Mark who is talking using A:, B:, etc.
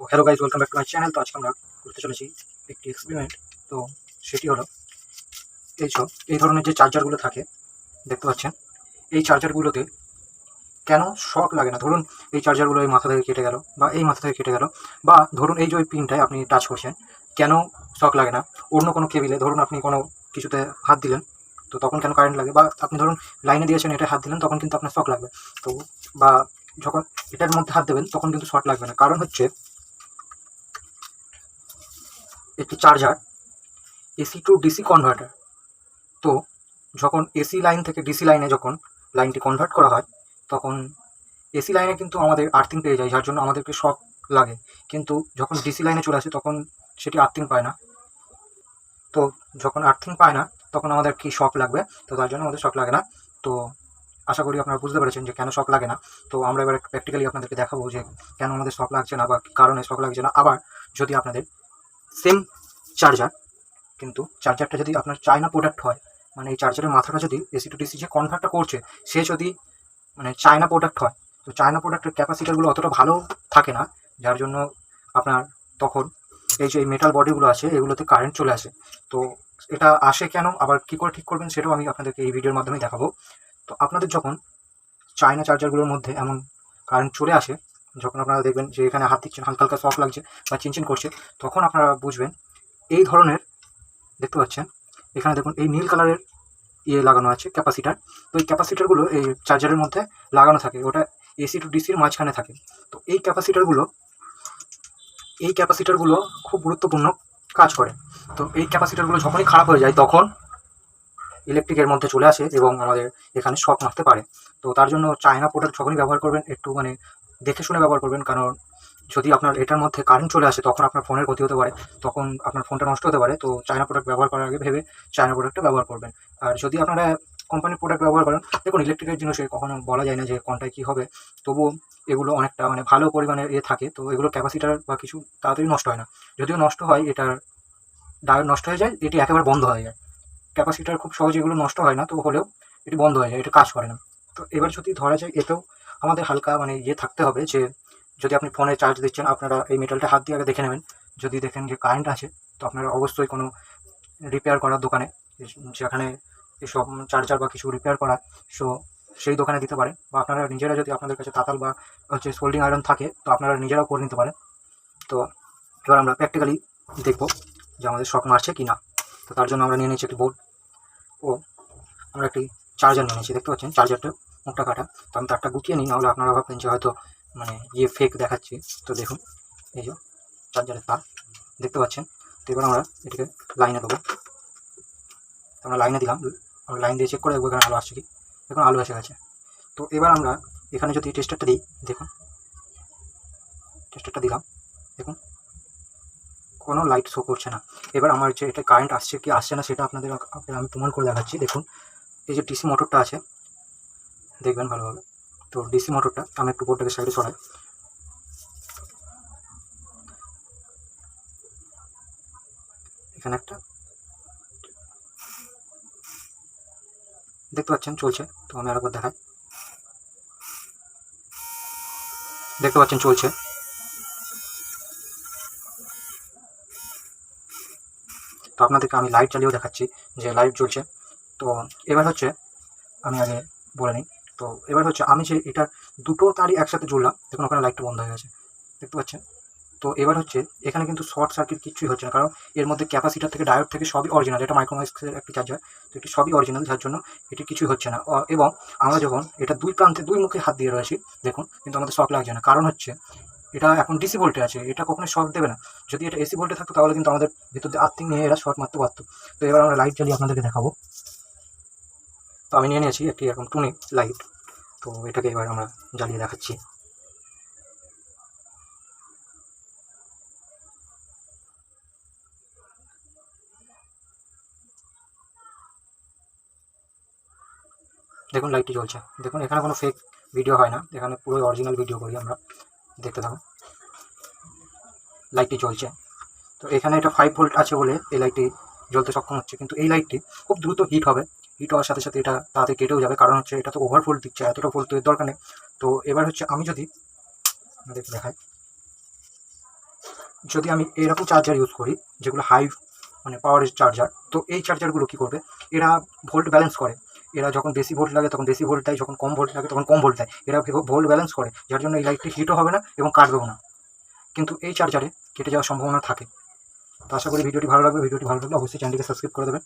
A: Hello guys, welcome back to my channel. তো আজকে আমরা করতে চলেছি একটি এক্সপেরিমেন্ট। তো সেটি হলো এই ধরনের যে চার্জারগুলো থাকে দেখতে পাচ্ছেন, এই চার্জারগুলোতে কেন শক লাগে না। ধরুন এই চার্জারগুলো এই মাথা থেকে কেটে গেল বা এই মাথা থেকে কেটে গেল, বা ধরুন এই যে ওই পিনটায় আপনি টাচ করছেন, কেন শক লাগে না। অন্য কোনো কেবিলে ধরুন আপনি কোনো কিছুতে হাত দিলেন, তো তখন কেন কারেন্ট লাগে, বা আপনি ধরুন লাইনে দিয়েছেন এটা হাত দিলেন, তখন কিন্তু আপনার শক লাগবে। তো বা যখন এটার মধ্যে হাত দেবেন তখন কিন্তু শক লাগবে না। কারণ হচ্ছে একটি charger AC two DC converter. তো যখন এসি লাইন থেকে ডিসি লাইনে যখন লাইনটি কনভার্ট করা হয়, তখন এসি লাইনে কিন্তু আমাদের আর্থিং পেয়ে যায়, যার জন্য আমাদেরকে শক লাগে। কিন্তু যখন ডিসি লাইনে চলে আসে তখন সেটি আর্থিং পায় না। তো যখন আর্থিং পায় না তখন আমাদের কি শক লাগবে, তো তার জন্য আমাদের শক লাগে না। তো আশা করি আপনারা বুঝতে পেরেছেন যে কেন শক লাগে না। তো আমরা এবার প্র্যাকটিক্যালি আপনাদেরকে দেখাবো যে কেন আমাদের শক লাগছে না বা কী কারণে শক লাগছে না। আবার যদি আপনাদের সেম চার্জার, কিন্তু চার্জারটা যদি আপনার চায়না প্রোডাক্ট হয়, মানে এই চার্জারের মাথাটা যদি এসি টু ডিসি যে কনভার্টটা করছে সে যদি মানে চায়না প্রোডাক্ট হয়, তো চায়না প্রোডাক্টের ক্যাপাসিটারগুলো অতটা ভালো থাকে না, যার জন্য আপনার তখন এই যে মেটাল বডিগুলো আছে এগুলোতে কারেন্ট চলে আসে। তো এটা আসে কেন, আবার কী করে ঠিক করবেন, সেটাও আমি আপনাদেরকে এই ভিডিওর মাধ্যমে দেখাবো। তো আপনাদের যখন চায়না চার্জারগুলোর মধ্যে এমন কারেন্ট চলে আসে, যখন আপনারা দেখবেন যে এখানে হাত দিচ্ছেন হালকা হালকা শক লাগছে বা চিনচিন করছে, তখন আপনারা বুঝবেন এই ধরনের দেখতে পাচ্ছেন এখানে দেখুন এই নীল কালারের লাগানো আছে ক্যাপাসিটার। তো এই ক্যাপাসিটারগুলো এই চার্জারের মধ্যে লাগানো থাকে, ওটা এসি টু ডিসির মাঝখানে থাকে। তো এই ক্যাপাসিটারগুলো খুব গুরুত্বপূর্ণ কাজ করে। তো এই ক্যাপাসিটারগুলো যখনই খারাপ হয়ে যায় তখন ইলেকট্রিকের মধ্যে চলে আসে এবং আমাদের এখানে শক মারতে পারে। তো তার জন্য চায়না প্রোডাক্ট যখনই ব্যবহার করবেন একটু দেখে শুনে ব্যবহার করবেন, কারণ যদি আপনার এটার মধ্যে কারেন্ট চলে আসে তখন আপনার ফোনের ক্ষতি হতে পারে, তখন আপনার ফোনটা নষ্ট হতে পারে। তো চায়না প্রোডাক্ট ব্যবহার করার আগে ভেবে চায়না প্রোডাক্টটা ব্যবহার করবেন। আর যদি আপনারা কোম্পানির প্রোডাক্ট ব্যবহার করেন, দেখুন ইলেকট্রিকের জিনিসে কখনো বলা যায় না যে কোনটায় কী হবে, তবুও এগুলো অনেকটা ভালো পরিমাণে থাকে। তো এগুলো ক্যাপাসিটার বা কিছু তাড়াতাড়ি নষ্ট হয় না। যদিও নষ্ট হয়, এটার ডায়োড নষ্ট হয়ে যায়, এটি একেবারে বন্ধ হয়ে যায়। ক্যাপাসিটার খুব সহজে এগুলো নষ্ট হয় না, তো হলেও এটি বন্ধ হয়ে যায়, এটা কাজ করে না। তো এবার যদি ধরা যায় এতেও আমাদের হালকা থাকতে হবে যে যদি আপনি ফোনে চার্জ দিচ্ছেন, আপনারা এই মেটালটা হাত দিয়ে আগে দেখে নেবেন। যদি দেখেন যে কারেন্ট আছে, তো আপনারা অবশ্যই কোনো রিপেয়ার করার দোকানে, যেখানে এসব চার্জার বা কিছু রিপেয়ার করার, সেই দোকানে দিতে পারেন। বা আপনারা নিজেরা যদি আপনাদের কাছে তাতাল বা সোল্ডিং আয়রন থাকে, তো আপনারা নিজেরাও করে নিতে পারেন। তো এবার আমরা প্র্যাকটিক্যালি দেখবো যে আমাদের শক মারছে কি না। তো তার জন্য আমরা নিয়ে নিচ্ছি একটি বোর্ড, ও আমরা একটি চার্জার নিয়ে নিচ্ছি। দেখতে পাচ্ছেন চার্জারটা মুখটা কাটা। তো আমি তারটা গুটিয়ে নিই, নাহলে আপনারা ভাববেন যে হয়তো ফেক দেখাচ্ছি। তো দেখুন এই যে চার্জারের তার দেখতে পাচ্ছেন। তো এবার আমরা এটিকে লাইনে দেবো। তো আমরা লাইনে দিলাম, আমরা লাইন দিয়ে চেক করে দেখবো এখানে আলো আসছে কি। দেখুন আলো এসে গেছে। তো এবার আমরা এখানে যদি টেস্টারটা দিই, দেখুন টেস্টারটা দিলাম, দেখুন কোনো লাইট শো করছে না। এবার আমার যে এটা কারেন্ট আসছে কি আসছে না সেটা আপনাদের আমি প্রমাণ করে দেখাচ্ছি। দেখুন এই যে ডিসি মোটরটা আছে, দেখবেন ভালোভাবে। তো ডিসি মোটরটা আমি একটু বোর্ডটাকে সাইডে সরাই। এখানে একটা দেখতে পাচ্ছেন চলছে। তো আমি আরেকবার দেখাই, দেখতে পাচ্ছেন চলছে। তো আপনাদেরকে আমি লাইট চালিয়েও দেখাচ্ছি যে লাইট জ্বলছে। তো এবার হচ্ছে আমি আগে বলে নিই। তো এবার হচ্ছে আমি যে এটার দুটো তারই একসাথে জুড়লাম, দেখুন ওখানে লাইটটা বন্ধ হয়ে গেছে, দেখতে পাচ্ছেন। তো এবার হচ্ছে এখানে কিন্তু শর্ট সার্কিট কিছুই হচ্ছে না, কারণ এর মধ্যে ক্যাপাসিটার থেকে ডায়োড থেকে সবই অরিজিনাল। এটা মাইক্রোম্যাক্সের একটি চার্জার, তো এটি সবই অরিজিনাল, যার জন্য এটি কিছুই হচ্ছে না। এবং আমরা যখন এটা দুই প্রান্তে দুই মুখে হাত দিয়ে রয়েছি, দেখুন কিন্তু আমাদের শক লাগছে না। কারণ হচ্ছে এটা এখন ডিসি ভোল্টে আছে, এটা কখনোই শক দেবে না। যদি এটা এসি ভোল্টে থাকতো তাহলে কিন্তু আমাদের ভিতর দিয়ে আর্থিং নিয়ে এরা শর্ট মারতে পারতো। তো এবার আমরা লাইট জ্বালিয়ে আপনাদেরকে দেখাবো। তো আমি নিয়ে নিয়েছি একটি এরকম টুনি লাইট। তো এটাকে এবার আমরা জ্বালিয়ে দেখাচ্ছি। দেখুন লাইটটি জ্বলছে। দেখুন এখানে কোনো ফেক ভিডিও হয় না, এখানে পুরো অরিজিনাল ভিডিও করি আমরা। দেখতে থাকুন, লাইটটি জ্বলছে। তো এখানে এটা 5 ভোল্ট আছে বলে এই লাইটটি জ্বলতে সক্ষম হচ্ছে, কিন্তু এই লাইটটি খুব দ্রুত হিট হবে। হিট হওয়ার সাথে সাথে এটা তাড়াতাড়ি কেটেও যাবে, কারণ হচ্ছে এটা তো ওভার ভোল্ট দিচ্ছে, এতটা ভোল্ট তো এর দরকার নেই। তো এবার হচ্ছে আমি যদি আপনাদেরকে দেখাই, যদি আমি এরকম চার্জার ইউজ করি যেগুলো হাই মানে পাওয়ারের চার্জার, তো এই চার্জারগুলো কী করবে, এরা ভোল্ট ব্যালেন্স করে। এরা যখন বেশি ভোল্ট লাগে তখন বেশি ভোল্ট দেয়, যখন কম ভোল্ট লাগে তখন কম ভোল্ট দেয়। এরা ভোল্ট ব্যালেন্স করে, যার জন্য এই লাইটটি হিটও হবে না এবং কাটবেও না। কিন্তু এই চার্জারে কেটে যাওয়ার সম্ভাবনা থাকে। তো আশা করি ভিডিওটি ভালো লাগবে। ভিডিওটি ভালো লাগলে অবশ্যই চ্যানেলটিকে সাবস্ক্রাইব করে দেবেন।